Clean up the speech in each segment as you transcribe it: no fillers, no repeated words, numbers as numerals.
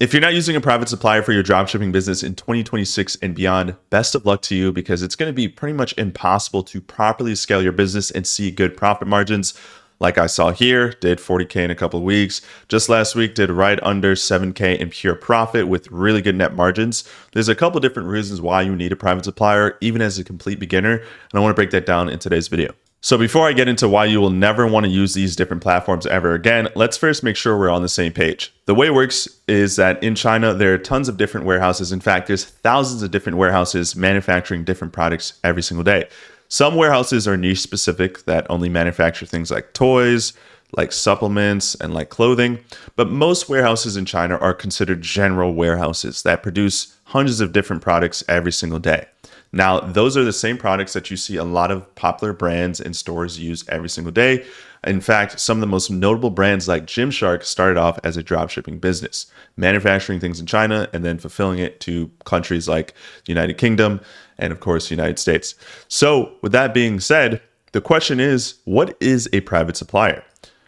If you're not using a private supplier for your dropshipping business in 2026 and beyond, best of luck to you because it's going to be pretty much impossible to properly scale your business and see good profit margins. Like I saw here, did 40K in a couple of weeks. Just last week, did right under 7K in pure profit with really good net margins. There's a couple different reasons why you need a private supplier, even as a complete beginner. And I want to break that down in today's video. So before I get into why you will never want to use these different platforms ever again, let's first make sure we're on the same page. The way it works is that in China, there are tons of different warehouses. In fact, there's thousands of different warehouses manufacturing different products every single day. Some warehouses are niche specific that only manufacture things like toys, like supplements, and like clothing. But most warehouses in China are considered general warehouses that produce hundreds of different products every single day. Now, those are the same products that you see a lot of popular brands and stores use every single day. In fact, some of the most notable brands like Gymshark started off as a dropshipping business, manufacturing things in China and then fulfilling it to countries like the United Kingdom and, of course, the United States. So with that being said, the question is, what is a private supplier?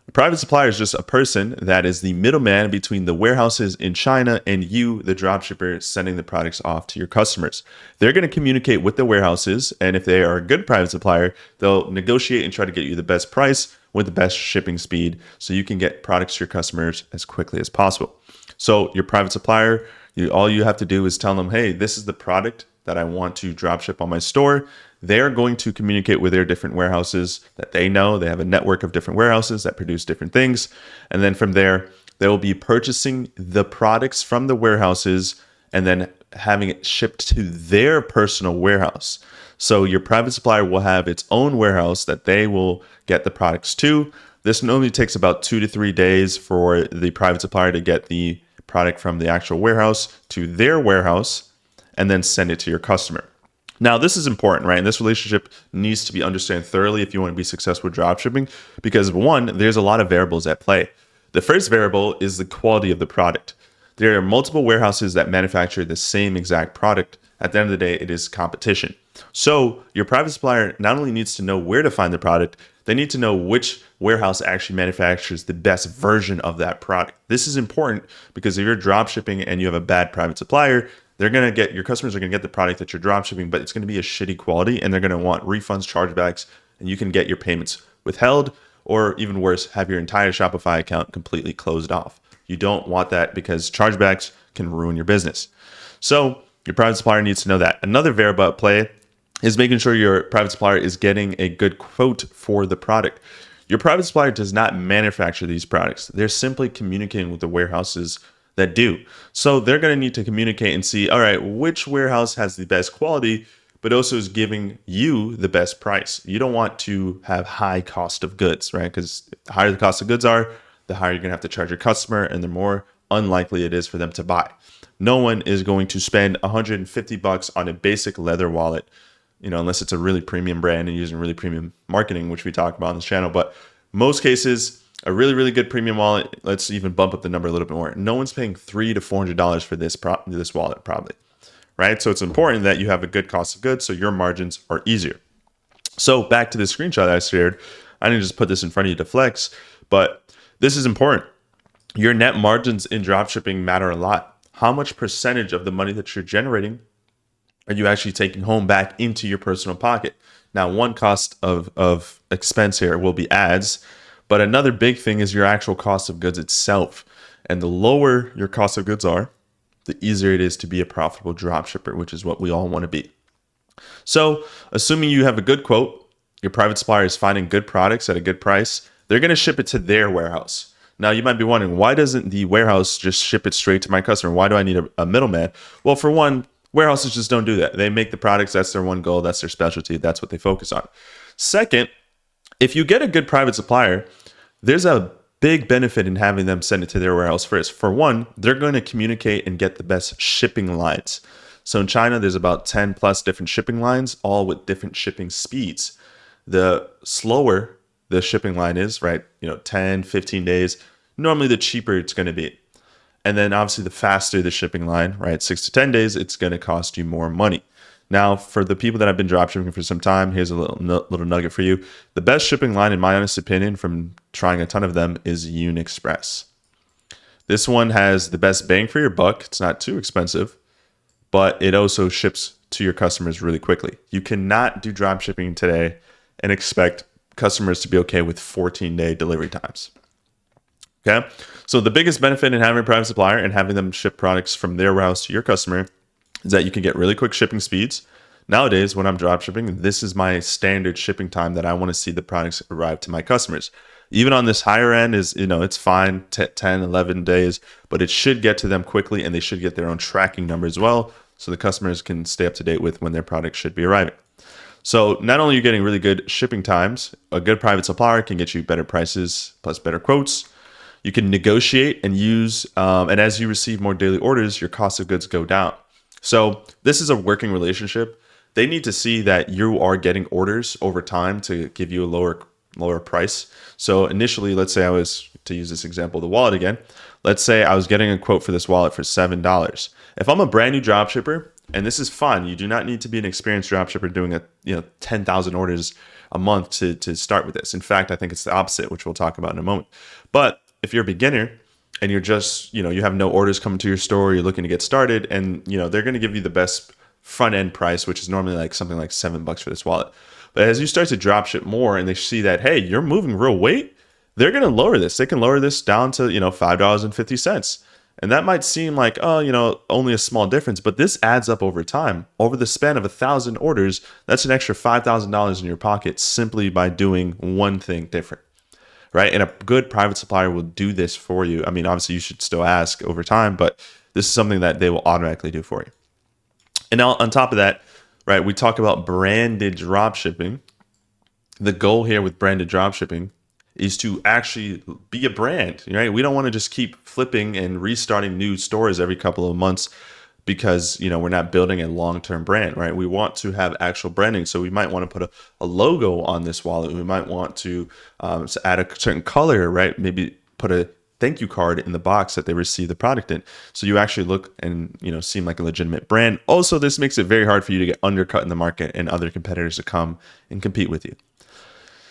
A private supplier is just a person that is the middleman between the warehouses in China and you, the dropshipper, sending the products off to your customers. They're going to communicate with the warehouses, and if they are a good private supplier, they'll negotiate and try to get you the best price with the best shipping speed so you can get products to your customers as quickly as possible. So your private supplier, all you have to do is tell them, hey, this is the product that I want to dropship on my store. They're going to communicate with their different warehouses that they know. They have a network of different warehouses that produce different things. And then from there, they will be purchasing the products from the warehouses and then having it shipped to their personal warehouse. So your private supplier will have its own warehouse that they will get the products to. This normally takes about 2 to 3 days for the private supplier to get the product from the actual warehouse to their warehouse and then send it to your customer. Now, this is important, right? And this relationship needs to be understood thoroughly if you want to be successful with dropshipping, because one, there's a lot of variables at play. The first variable is the quality of the product. There are multiple warehouses that manufacture the same exact product. At the end of the day, it is competition. So your private supplier not only needs to know where to find the product, they need to know which warehouse actually manufactures the best version of that product. This is important because if you're dropshipping and you have a bad private supplier, your customers are going to get the product that you're dropshipping, but it's going to be a shitty quality and they're going to want refunds, chargebacks, and you can get your payments withheld, or even worse, have your entire Shopify account completely closed off. You don't want that because chargebacks can ruin your business. So your private supplier needs to know that. Another variable at play is making sure your private supplier is getting a good quote for the product. Your private supplier does not manufacture these products. They're simply communicating with the warehouses that do. So they're going to need to communicate and see, all right, which warehouse has the best quality, but also is giving you the best price. You don't want to have high cost of goods, right? Because the higher the cost of goods are, the higher you're going to have to charge your customer and the more unlikely it is for them to buy. No one is going to spend $150 on a basic leather wallet, unless it's a really premium brand and using really premium marketing, which we talk about on this channel. But most cases, a really, really good premium wallet, let's even bump up the number a little bit more. No one's paying $300 to $400 for this wallet probably, right? So it's important that you have a good cost of goods so your margins are easier. So back to the screenshot that I shared, I didn't just put this in front of you to flex, but this is important. Your net margins in dropshipping matter a lot. How much percentage of the money that you're generating are you actually taking home back into your personal pocket? Now, one cost of expense here will be ads, but another big thing is your actual cost of goods itself. And the lower your cost of goods are, the easier it is to be a profitable dropshipper, which is what we all want to be. So assuming you have a good quote, your private supplier is finding good products at a good price, they're going to ship it to their warehouse. Now, you might be wondering, why doesn't the warehouse just ship it straight to my customer? Why do I need a middleman? Well, for one, warehouses just don't do that. They make the products. That's their one goal. That's their specialty. That's what they focus on. Second, if you get a good private supplier, there's a big benefit in having them send it to their warehouse first. For one, they're going to communicate and get the best shipping lines. So in China, there's about 10 plus different shipping lines, all with different shipping speeds. The slower the shipping line is, right? 10, 15 days, normally the cheaper it's going to be. And then obviously the faster the shipping line, right? 6 to 10 days, it's going to cost you more money. Now, for the people that have been dropshipping for some time, here's a little nugget for you. The best shipping line, in my honest opinion, from trying a ton of them, is Aliexpress. This one has the best bang for your buck. It's not too expensive, but it also ships to your customers really quickly. You cannot do drop shipping today and expect customers to be okay with 14-day delivery times. Okay. So the biggest benefit in having a private supplier and having them ship products from their warehouse to your customer is that you can get really quick shipping speeds. Nowadays, when I'm drop shipping, this is my standard shipping time that I want to see the products arrive to my customers. Even on this higher end is, it's fine, 10, 11 days, but it should get to them quickly and they should get their own tracking number as well. So the customers can stay up to date with when their product should be arriving. So not only are you getting really good shipping times, a good private supplier can get you better prices plus better quotes. You can negotiate and use, and as you receive more daily orders, your cost of goods go down. So this is a working relationship. They need to see that you are getting orders over time to give you a lower price. So initially, let's say I was, to use this example, the wallet again. Let's say I was getting a quote for this wallet for $7. If I'm a brand new dropshipper, and this is fun, you do not need to be an experienced dropshipper doing 10,000 orders a month to start with this. In fact, I think it's the opposite, which we'll talk about in a moment. But if you're a beginner and you're just, you have no orders coming to your store, you're looking to get started, and they're going to give you the best front end price, which is normally like something like $7 for this wallet. But as you start to drop ship more and they see that, hey, you're moving real weight, they're going to lower this. They can lower this down to, $5.50. And that might seem like, only a small difference, but this adds up over time. Over the span of 1,000 orders, that's an extra $5,000 in your pocket simply by doing one thing different. Right? And a good private supplier will do this for you. I mean, obviously you should still ask over time, but this is something that they will automatically do for you. And now on top of that, right, we talk about branded drop shipping. The goal here with branded drop shipping is to actually be a brand, right? We don't want to just keep flipping and restarting new stores every couple of months because, we're not building a long-term brand, right? We want to have actual branding. So we might want to put a logo on this wallet. We might want to add a certain color, right? Maybe put a thank you card in the box that they receive the product in. So you actually look and, seem like a legitimate brand. Also, this makes it very hard for you to get undercut in the market and other competitors to come and compete with you.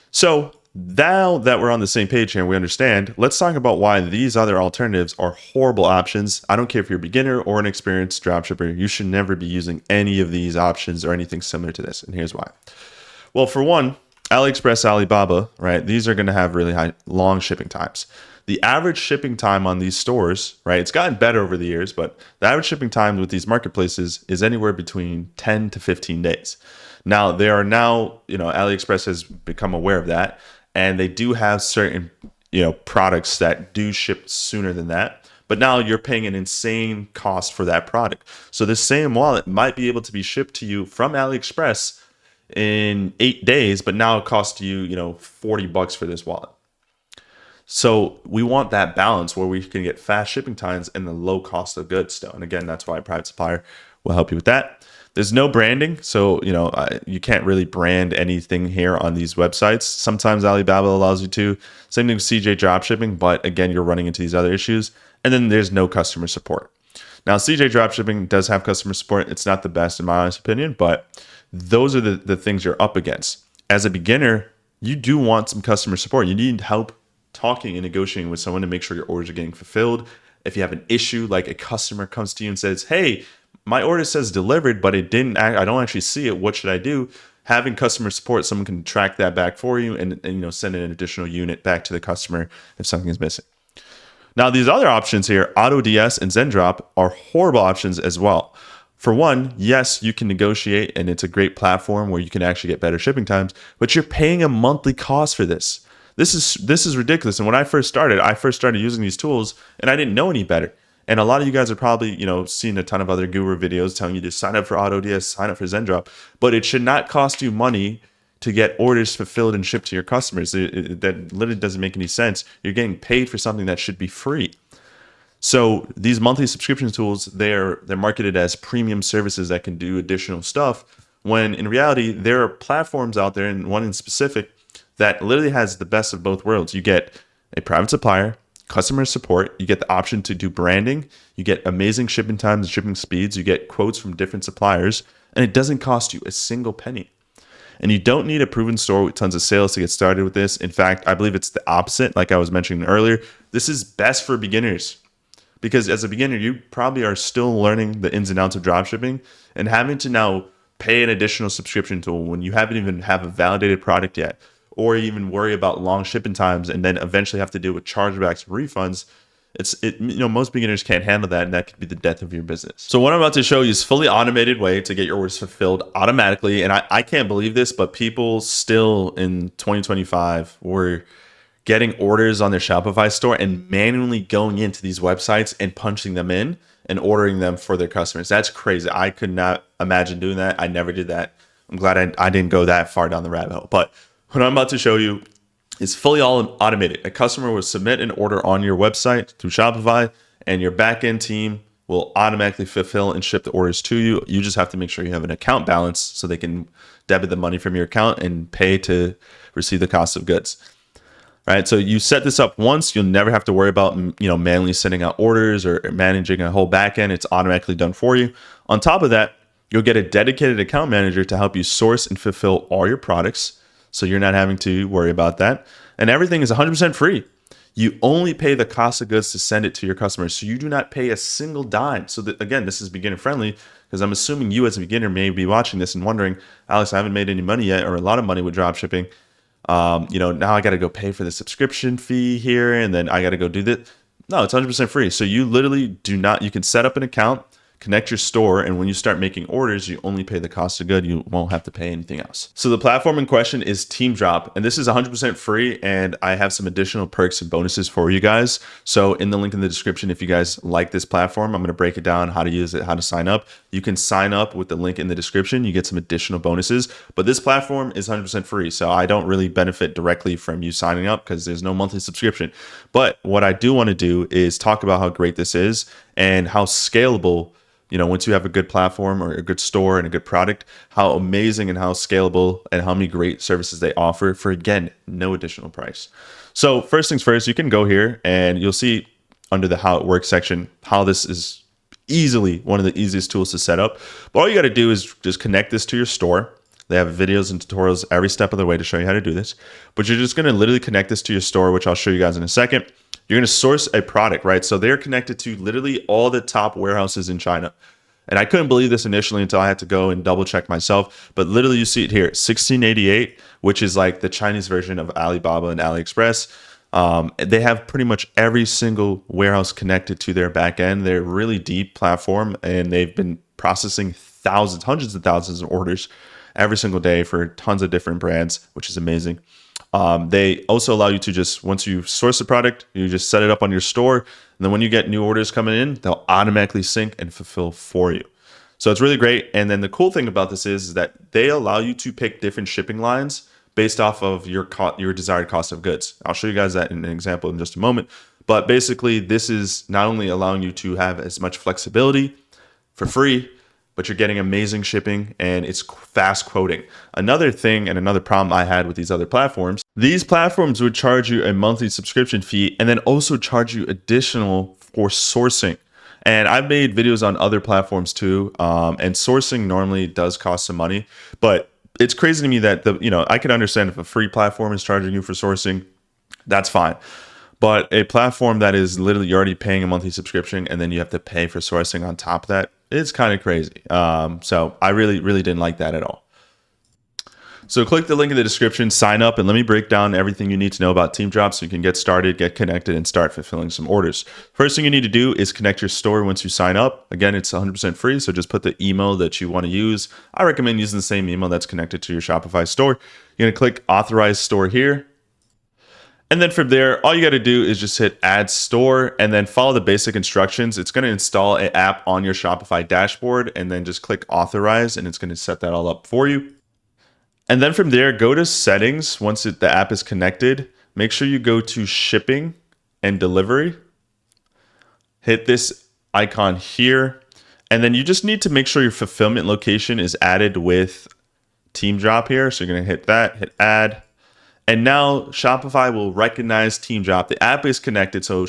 So now that we're on the same page here and we understand, let's talk about why these other alternatives are horrible options. I don't care if you're a beginner or an experienced dropshipper, you should never be using any of these options or anything similar to this. And here's why. Well, for one, Aliexpress, Alibaba, right? These are going to have really long shipping times. The average shipping time on these stores, right? It's gotten better over the years, but the average shipping time with these marketplaces is anywhere between 10 to 15 days. Now, Aliexpress has become aware of that, and they do have certain, products that do ship sooner than that. But now you're paying an insane cost for that product. So this same wallet might be able to be shipped to you from Aliexpress in 8 days, but now it costs you, $40 for this wallet. So we want that balance where we can get fast shipping times and the low cost of goods still. And again, that's why a private supplier will help you with that. There's no branding. So, you can't really brand anything here on these websites. Sometimes Alibaba allows you to. Same thing with CJ Dropshipping, but again, you're running into these other issues. And then there's no customer support. Now, CJ Dropshipping does have customer support. It's not the best in my honest opinion, but those are the things you're up against. As a beginner, you do want some customer support. You need help talking and negotiating with someone to make sure your orders are getting fulfilled. If you have an issue, like a customer comes to you and says, hey, my order says delivered, but it didn't. I don't actually see it. What should I do? Having customer support, someone can track that back for you and send an additional unit back to the customer if something is missing. Now, these other options here, AutoDS and Zendrop, are horrible options as well. For one, yes, you can negotiate, and it's a great platform where you can actually get better shipping times, but you're paying a monthly cost for this. This is ridiculous. And when I first started using these tools, and I didn't know any better. And a lot of you guys are probably, seen a ton of other guru videos telling you to sign up for AutoDS, sign up for Zendrop, but it should not cost you money to get orders fulfilled and shipped to your customers. That literally doesn't make any sense. You're getting paid for something that should be free. So these monthly subscription tools, they're marketed as premium services that can do additional stuff, when in reality, there are platforms out there, and one in specific, that literally has the best of both worlds. You get a private supplier, customer support, you get the option to do branding, you get amazing shipping times and shipping speeds, you get quotes from different suppliers, and it doesn't cost you a single penny. And you don't need a proven store with tons of sales to get started with this. In fact, I believe it's the opposite. Like I was mentioning earlier, this is best for beginners. because as a beginner, you probably are still learning the ins and outs of dropshipping and having to now pay an additional subscription tool when you haven't even have a validated product yet, or even worry about long shipping times and then eventually have to deal with chargebacks and refunds. Most beginners can't handle that, and that could be the death of your business. So what I'm about to show you is fully automated way to get your orders fulfilled automatically. And I can't believe this, but people still in 2025 were getting orders on their Shopify store and manually going into these websites and punching them in and ordering them for their customers. That's crazy. I could not imagine doing that. I never did that. I'm glad I didn't go that far down the rabbit hole. But what I'm about to show you is fully all automated. A customer will submit an order on your website through Shopify, and your backend team will automatically fulfill and ship the orders to you. You just have to make sure you have an account balance so they can debit the money from your account and pay to receive the cost of goods. Right. So you set this up once, you'll never have to worry about, manually sending out orders or managing a whole backend. It's automatically done for you. On top of that, you'll get a dedicated account manager to help you source and fulfill all your products. So you're not having to worry about that. And everything is 100% free. You only pay the cost of goods to send it to your customers. So you do not pay a single dime. So again, this is beginner friendly, because I'm assuming you as a beginner may be watching this and wondering, Alex, I haven't made any money yet, or a lot of money with dropshipping. Now I got to go pay for the subscription fee here, and then I got to go do that. No, it's 100% free. So you literally you can set up an account, connect your store, and when you start making orders, you only pay the cost of good. You won't have to pay anything else. So the platform in question is Teem Drop, and this is 100% free, and I have some additional perks and bonuses for you guys. So in the link in the description, if you guys like this platform, I'm going to break it down, how to use it, how to sign up. You can sign up with the link in the description. You get some additional bonuses, but this platform is 100% free. So I don't really benefit directly from you signing up because there's no monthly subscription. But what I do want to do is talk about how great this is and how scalable. Once you have a good platform or a good store and a good product, how amazing and how scalable and how many great services they offer for, again, no additional price. So first things first, you can go here and you'll see under the how it works section, how this is easily one of the easiest tools to set up. But all you got to do is just connect this to your store. They have videos and tutorials every step of the way to show you how to do this. But you're just going to literally connect this to your store, which I'll show you guys in a second. You're going to source a product, right? So they're connected to literally all the top warehouses in China. And I couldn't believe this initially until I had to go and double check myself. But literally you see it here, 1688, which is like the Chinese version of Alibaba and Aliexpress. They have pretty much every single warehouse connected to their back end. They're a really deep platform, and they've been processing thousands, hundreds of thousands of orders every single day for tons of different brands, which is amazing. They also allow you to just, once you source the product, you just set it up on your store. And then when you get new orders coming in, they'll automatically sync and fulfill for you. So it's really great. And then the cool thing about this is that they allow you to pick different shipping lines based off of your desired cost of goods. I'll show you guys that in an example in just a moment. But basically, this is not only allowing you to have as much flexibility for free, but you're getting amazing shipping and it's fast quoting. Another thing and another problem I had with these other platforms, these platforms would charge you a monthly subscription fee and then also charge you additional for sourcing. And I've made videos on other platforms too, and sourcing normally does cost some money, but it's crazy to me that I can understand if a free platform is charging you for sourcing, that's fine. But a platform that is literally you're already paying a monthly subscription and then you have to pay for sourcing on top of that, it's kind of crazy. So I really didn't like that at all. So click the link in the description, sign up, and let me break down everything you need to know about Teem Drop so you can get started, get connected, and start fulfilling some orders. First thing you need to do is connect your store once you sign up. Again, it's 100% free, so just put the email that you want to use. I recommend using the same email that's connected to your Shopify store. You're going to click Authorize Store here. And then from there, all you got to do is just hit Add Store and then follow the basic instructions. It's going to install an app on your Shopify dashboard and then just click Authorize and it's going to set that all up for you. And then from there, go to Settings. Once the app is connected, make sure you go to Shipping and Delivery. Hit this icon here. And then you just need to make sure your fulfillment location is added with Teem Drop here. So you're going to hit that, hit Add. And now Shopify will recognize Teem Drop. The app is connected, so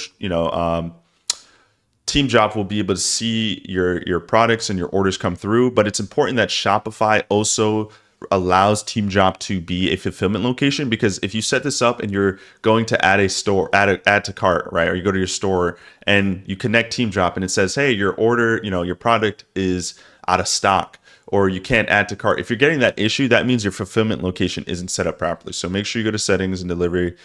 Teem Drop will be able to see your products and your orders come through. But it's important that Shopify also allows Team Drop to be a fulfillment location, because if you set this up and you're going to add a store, add to cart, right? Or you go to your store and you connect Team Drop and it says, hey, your order, your product is out of stock, or you can't add to cart. If you're getting that issue, that means your fulfillment location isn't set up properly. So make sure you go to settings and delivery,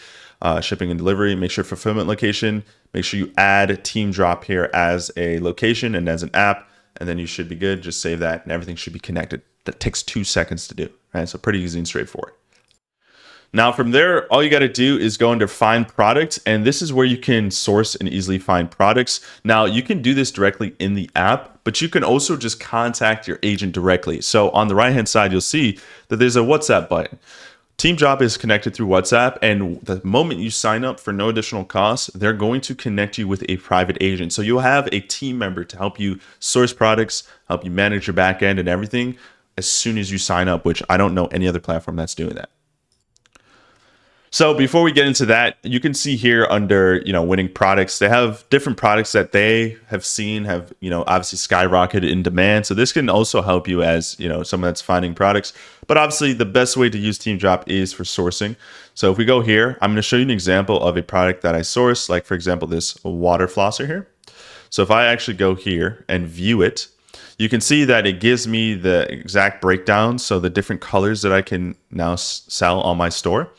shipping and delivery, make sure fulfillment location, make sure you add Team Drop here as a location and as an app, and then you should be good. Just save that and everything should be connected. That takes 2 seconds to do, right? So pretty easy and straightforward. Now from there, all you got to do is go under find products, and this is where you can source and easily find products. Now you can do this directly in the app, but you can also just contact your agent directly. So on the right hand side, you'll see that there's a WhatsApp button. Team Drop is connected through WhatsApp, and the moment you sign up for no additional cost, they're going to connect you with a private agent. So you'll have a team member to help you source products, help you manage your back end and everything as soon as you sign up, which I don't know any other platform that's doing that. So before we get into that, you can see here under, winning products, they have different products that they have seen have, obviously skyrocketed in demand. So this can also help you as, someone that's finding products. But obviously the best way to use Team Drop is for sourcing. So if we go here, I'm going to show you an example of a product that I sourced, like for example, this water flosser here. So if I actually go here and view it, you can see that it gives me the exact breakdown. So the different colors that I can now sell on my store.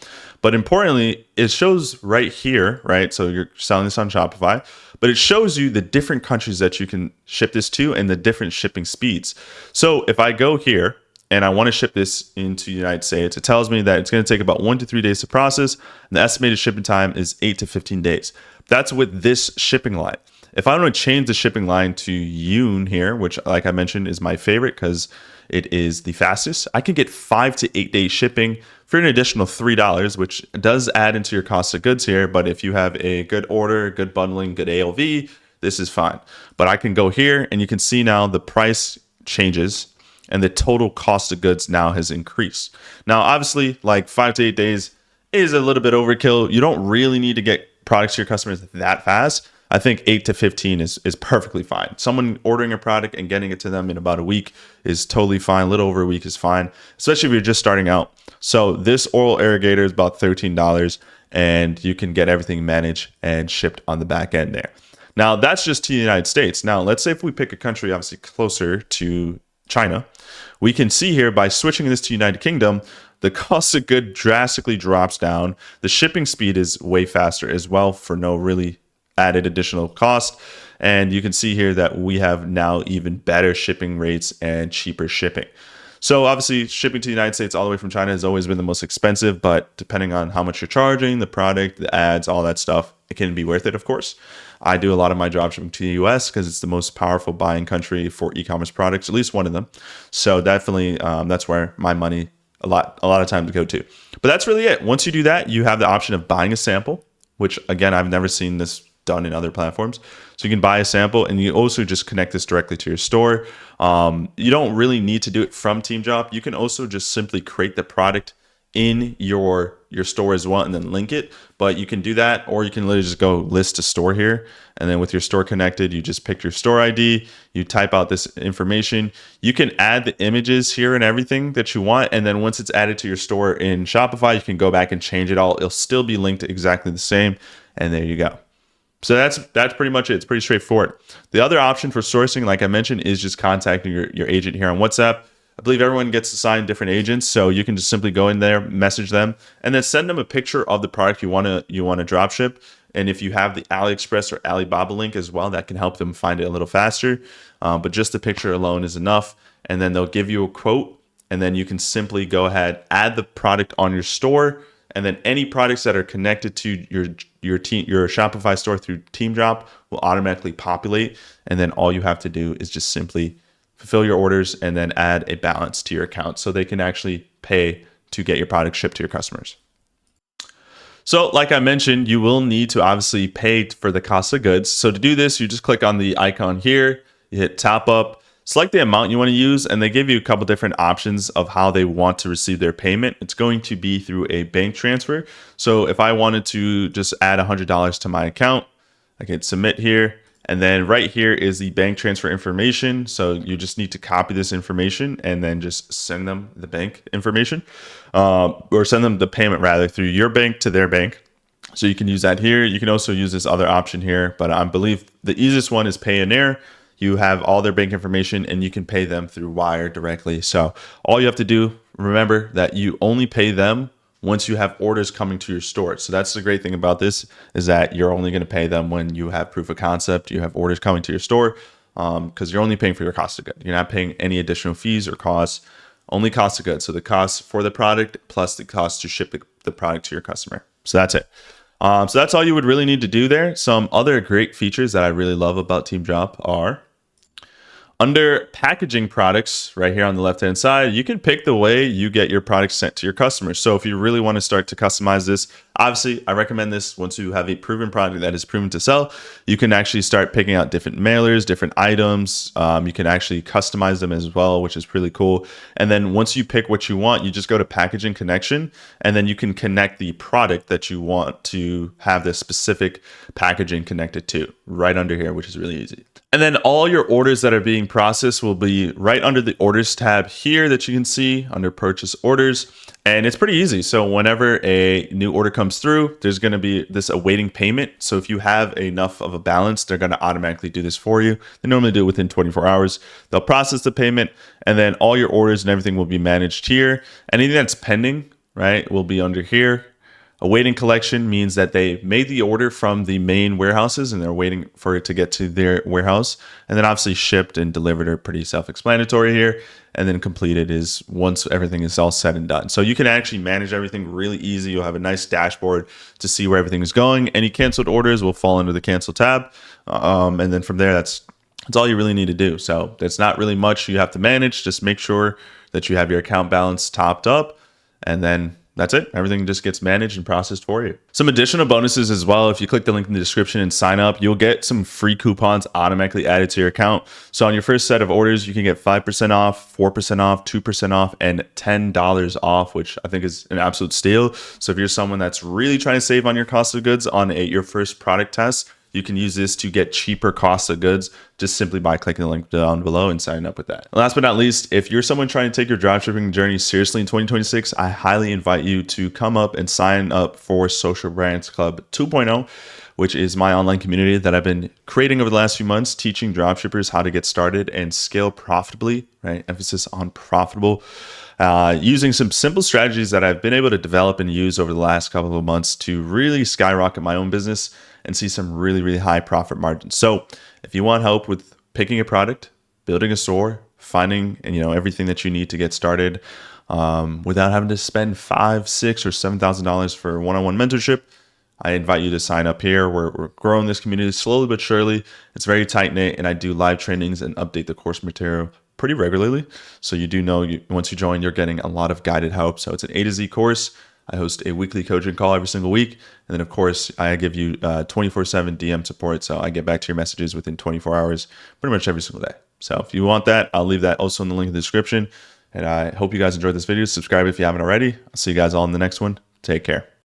But importantly, it shows right here, right? So you're selling this on Shopify, but it shows you the different countries that you can ship this to and the different shipping speeds. So if I go here and I want to ship this into the United States, it tells me that it's going to take about 1 to 3 days to process. And the estimated shipping time is 8 to 15 days. That's with this shipping line. If I want to change the shipping line to Yoon here, which like I mentioned is my favorite because it is the fastest, I can get 5 to 8 day shipping for an additional $3, which does add into your cost of goods here. But if you have a good order, good bundling, good AOV, this is fine. But I can go here and you can see now the price changes and the total cost of goods now has increased. Now, obviously, like 5 to 8 days is a little bit overkill. You don't really need to get products to your customers that fast. I think 8 to 15 is perfectly fine. Someone ordering a product and getting it to them in about a week is totally fine. A little over a week is fine, especially if you're just starting out. So this oral irrigator is about $13, and you can get everything managed and shipped on the back end there. Now, that's just to the United States. Now, let's say if we pick a country obviously closer to China, we can see here by switching this to United Kingdom, the cost of good drastically drops down. The shipping speed is way faster as well for no really added additional cost. And you can see here that we have now even better shipping rates and cheaper shipping. So obviously shipping to the United States all the way from China has always been the most expensive, but depending on how much you're charging, the product, the ads, all that stuff, it can be worth it, of course. I do a lot of my dropshipping to the US because it's the most powerful buying country for e-commerce products, at least one of them. So definitely that's where my money a lot of time to go to. But that's really it. Once you do that, you have the option of buying a sample, which again, I've never seen this done in other platforms. So you can buy a sample and you also just connect this directly to your store. You don't really need to do it from Team Drop. You can also just simply create the product in your store as well and then link it. But you can do that, or you can literally just go list to store here. And then with your store connected, you just pick your store ID, you type out this information. You can add the images here and everything that you want. And then once it's added to your store in Shopify, you can go back and change it all. It'll still be linked exactly the same. And there you go. So that's pretty much it. It's pretty straightforward. The other option for sourcing, like I mentioned, is just contacting your agent here on WhatsApp. I believe everyone gets assigned different agents, so you can just simply go in there, message them, and then send them a picture of the product you want to drop ship. And if you have the Aliexpress or Alibaba link as well, that can help them find it a little faster. But just the picture alone is enough. And then they'll give you a quote, and then you can simply go ahead, add the product on your store, and then any products that are connected to your Shopify store through Team Drop will automatically populate. And then all you have to do is just simply fulfill your orders and then add a balance to your account so they can actually pay to get your product shipped to your customers. So like I mentioned, you will need to obviously pay for the cost of goods. So to do this, you just click on the icon here, you hit top up, select the amount you want to use, and they give you a couple different options of how they want to receive their payment. It's going to be through a bank transfer. So if I wanted to just add $100 to my account, I can submit here, And then right here is the bank transfer information. So you just need to copy this information and then just send them the bank information, or send them the payment rather through your bank to their bank. So you can use that here. You can also use this other option here, but I believe the easiest one is Payoneer. You have all their bank information and you can pay them through Wire directly. So all you have to do, remember that you only pay them once you have orders coming to your store. So that's the great thing about this, is that you're only going to pay them when you have proof of concept, you have orders coming to your store, because you're only paying for your cost of goods. You're not paying any additional fees or costs, only cost of goods. So the cost for the product plus the cost to ship the product to your customer. So that's it. So that's all you would really need to do there. Some other great features that I really love about Teem Drop are, under packaging products, right here on the left-hand side, you can pick the way you get your products sent to your customers. So if you really want to start to customize this, obviously, I recommend this once you have a proven product that is proven to sell. You can actually start picking out different mailers, different items. You can actually customize them as well, which is really cool. And then once you pick what you want, you just go to packaging connection, and then you can connect the product that you want to have this specific packaging connected to right under here, which is really easy. And then all your orders that are being processed will be right under the orders tab here that you can see under purchase orders. And it's pretty easy. So whenever a new order comes through, there's going to be this awaiting payment. So if you have enough of a balance, they're going to automatically do this for you. They normally do it within 24 hours. They'll process the payment, and then all your orders and everything will be managed here. Anything that's pending, right, will be under here. Awaiting collection means that they made the order from the main warehouses and they're waiting for it to get to their warehouse. And then obviously shipped and delivered are pretty self-explanatory here. And then completed is once everything is all said and done. So you can actually manage everything really easy. You'll have a nice dashboard to see where everything is going. Any canceled orders will fall under the cancel tab. And then from there, that's all you really need to do. So there's not really much you have to manage. Just make sure that you have your account balance topped up, and then that's it. Everything just gets managed and processed for you. Some additional bonuses as well. If you click the link in the description and sign up, you'll get some free coupons automatically added to your account. So on your first set of orders, you can get 5% off, 4% off, 2% off, and $10 off, which I think is an absolute steal. So if you're someone that's really trying to save on your cost of goods on your first product test, you can use this to get cheaper costs of goods just simply by clicking the link down below and signing up with that. And last but not least, if you're someone trying to take your dropshipping journey seriously in 2026, I highly invite you to come up and sign up for Social Brands Club 2.0, which is my online community that I've been creating over the last few months, teaching dropshippers how to get started and scale profitably, right? Emphasis on profitable. Using some simple strategies that I've been able to develop and use over the last couple of months to really skyrocket my own business and see some really, really high profit margins. So if you want help with picking a product, building a store, finding everything that you need to get started without having to spend $5,000, $6,000, or $7,000 for one-on-one mentorship, I invite you to sign up here. We're growing this community slowly but surely. It's very tight-knit, and I do live trainings and update the course material pretty regularly. So you do know once you join, you're getting a lot of guided help. So it's an A to Z course. I host a weekly coaching call every single week. And then, of course, I give you 24/7 DM support. So I get back to your messages within 24 hours, pretty much every single day. So if you want that, I'll leave that also in the link in the description. And I hope you guys enjoyed this video. Subscribe if you haven't already. I'll see you guys all in the next one. Take care.